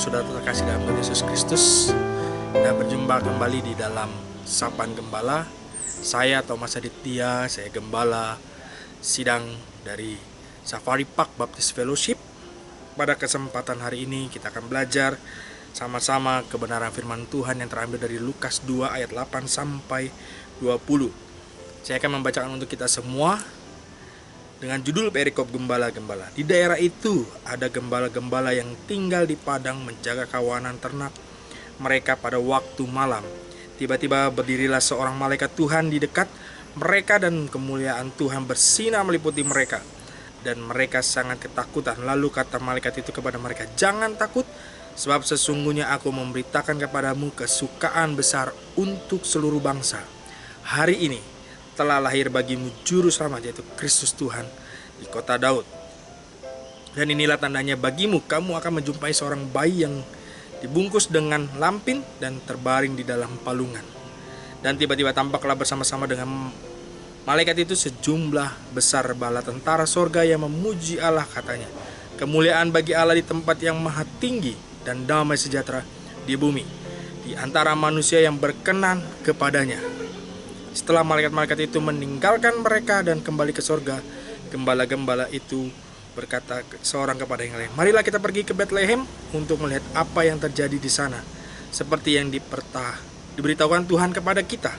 saudara terkasih dalam Tuhan Yesus Kristus, kita berjumpa kembali di dalam Sapaan Gembala. Saya Thomas Aditya, saya Gembala Sidang dari Safari Park Baptist Fellowship. Pada kesempatan hari ini kita akan belajar sama-sama kebenaran firman Tuhan yang terambil dari Lukas 2 ayat 8 sampai 20. Saya akan membacakan untuk kita semua dengan judul perikop gembala-gembala. Di daerah itu ada gembala-gembala yang tinggal di padang menjaga kawanan ternak mereka pada waktu malam. Tiba-tiba berdirilah seorang malaikat Tuhan di dekat mereka dan kemuliaan Tuhan bersinar meliputi mereka. Dan mereka sangat ketakutan. Lalu kata malaikat itu kepada mereka, "Jangan takut, sebab sesungguhnya aku memberitakan kepadamu kesukaan besar untuk seluruh bangsa. Hari ini telah lahir bagimu juru selamat, yaitu Kristus Tuhan di kota Daud. Dan inilah tandanya bagimu, kamu akan menjumpai seorang bayi yang dibungkus dengan lampin dan terbaring di dalam palungan." Dan tiba-tiba tampaklah bersama-sama dengan malaikat itu sejumlah besar bala tentara sorga yang memuji Allah, katanya, "Kemuliaan bagi Allah di tempat yang maha tinggi dan damai sejahtera di bumi di antara manusia yang berkenan kepadanya." Setelah malaikat-malaikat itu meninggalkan mereka dan kembali ke sorga, gembala-gembala itu berkata seorang kepada yang lain, "Marilah kita pergi ke Bethlehem untuk melihat apa yang terjadi di sana, seperti yang diberitahukan Tuhan kepada kita."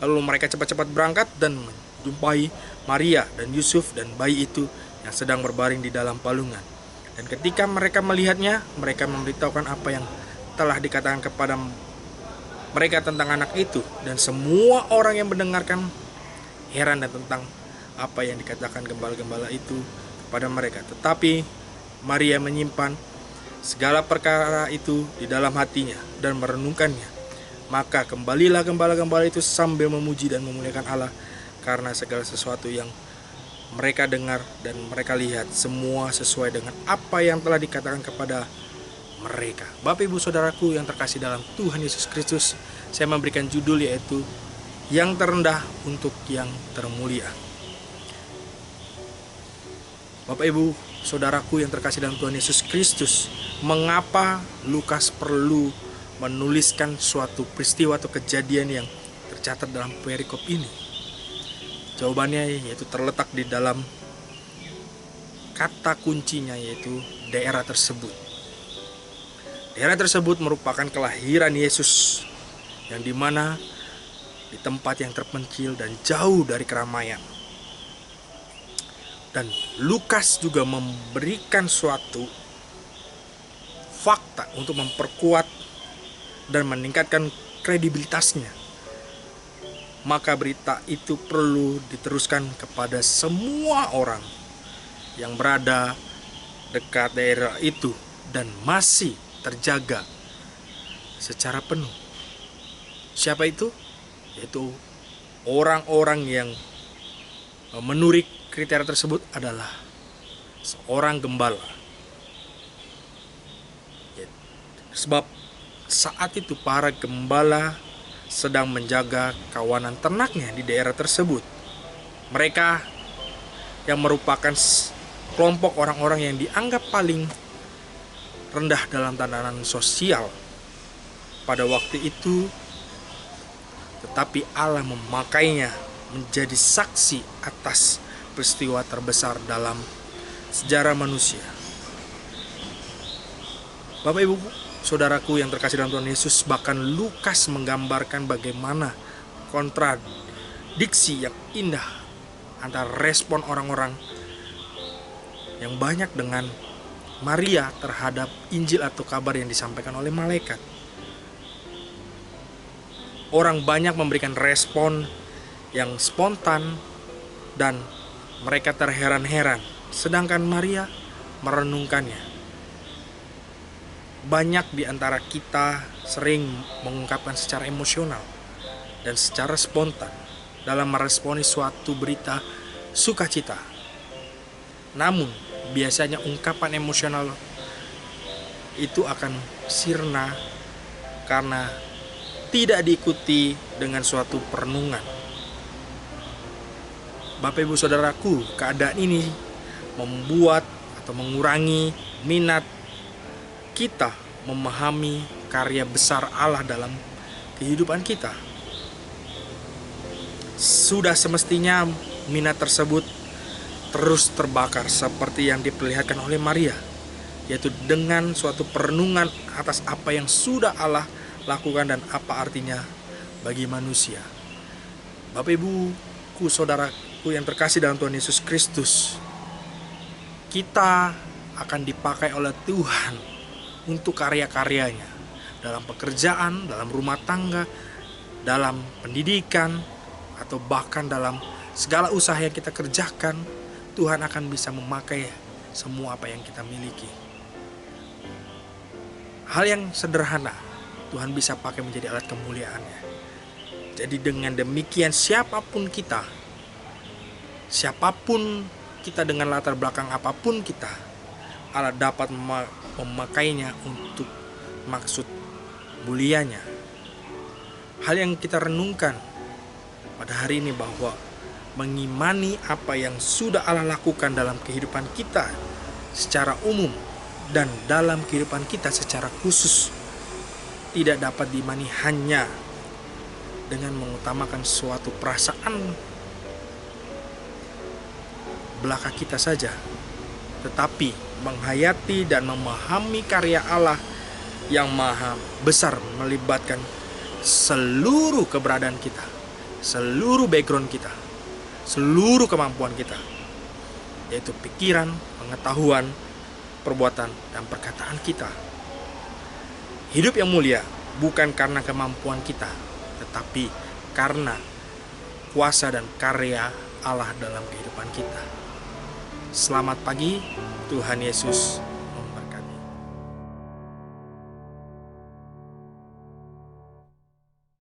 Lalu mereka cepat-cepat berangkat dan menjumpai Maria dan Yusuf dan bayi itu yang sedang berbaring di dalam palungan. Dan ketika mereka melihatnya, mereka memberitahukan apa yang telah dikatakan kepada mereka tentang anak itu. Dan semua orang yang mendengarkan heran dan tentang apa yang dikatakan gembala-gembala itu kepada mereka. Tetapi Maria menyimpan segala perkara itu di dalam hatinya dan merenungkannya. Maka kembalilah gembala-gembala itu sambil memuji dan memuliakan Allah karena segala sesuatu yang mereka dengar dan mereka lihat, semua sesuai dengan apa yang telah dikatakan kepada mereka. Bapak Ibu Saudaraku yang terkasih dalam Tuhan Yesus Kristus, saya memberikan judul yaitu Yang Terendah untuk Yang Termulia. Bapak Ibu Saudaraku yang terkasih dalam Tuhan Yesus Kristus, mengapa Lukas perlu menuliskan suatu peristiwa atau kejadian yang tercatat dalam perikop ini? Jawabannya yaitu terletak di dalam kata kuncinya, yaitu daerah tersebut. Daerah tersebut merupakan kelahiran Yesus, yang dimana di tempat yang terpencil dan jauh dari keramaian. Dan Lukas juga memberikan suatu fakta untuk memperkuat dan meningkatkan kredibilitasnya. Maka berita itu perlu diteruskan kepada semua orang yang berada dekat daerah itu dan masih terjaga secara penuh. Siapa itu? Yaitu orang-orang yang memenuhi kriteria tersebut adalah seorang gembala. Sebab saat itu para gembala sedang menjaga kawanan ternaknya di daerah tersebut. Mereka yang merupakan kelompok orang-orang yang dianggap paling rendah dalam tatanan sosial pada waktu itu, tetapi Allah memakainya menjadi saksi atas peristiwa terbesar dalam sejarah manusia. Bapak Ibu Saudaraku yang terkasih dalam Tuhan Yesus, bahkan Lukas menggambarkan bagaimana kontradiksi yang indah antara respon orang-orang yang banyak dengan Maria terhadap Injil atau kabar yang disampaikan oleh malaikat. Orang banyak memberikan respon yang spontan dan mereka terheran-heran, sedangkan Maria merenungkannya. Banyak di antara kita sering mengungkapkan secara emosional dan secara spontan dalam meresponi suatu berita sukacita. Namun, biasanya ungkapan emosional itu akan sirna karena tidak diikuti dengan suatu perenungan. Bapak Ibu Saudaraku, keadaan ini membuat atau mengurangi minat kita memahami karya besar Allah dalam kehidupan kita. Sudah semestinya minat tersebut terus terbakar seperti yang diperlihatkan oleh Maria, yaitu dengan suatu perenungan atas apa yang sudah Allah lakukan dan apa artinya bagi manusia. Bapak Ibuku, saudaraku yang terkasih dalam Tuhan Yesus Kristus, kita akan dipakai oleh Tuhan untuk karya-karyanya dalam pekerjaan, dalam rumah tangga, dalam pendidikan, atau bahkan dalam segala usaha yang kita kerjakan. Tuhan akan bisa memakai semua apa yang kita miliki. Hal yang sederhana Tuhan bisa pakai menjadi alat kemuliaannya. Jadi dengan demikian siapapun kita dengan latar belakang apapun kita, Allah dapat memakainya untuk maksud mulianya. Hal yang kita renungkan pada hari ini bahwa mengimani apa yang sudah Allah lakukan dalam kehidupan kita secara umum dan dalam kehidupan kita secara khusus tidak dapat diimani hanya dengan mengutamakan suatu perasaan belaka kita saja, tetapi menghayati dan memahami karya Allah yang maha besar melibatkan seluruh keberadaan kita, seluruh background kita, seluruh kemampuan kita, yaitu pikiran, pengetahuan, perbuatan, dan perkataan kita. Hidup yang mulia bukan karena kemampuan kita, tetapi karena kuasa dan karya Allah dalam kehidupan kita. Selamat pagi, Tuhan Yesus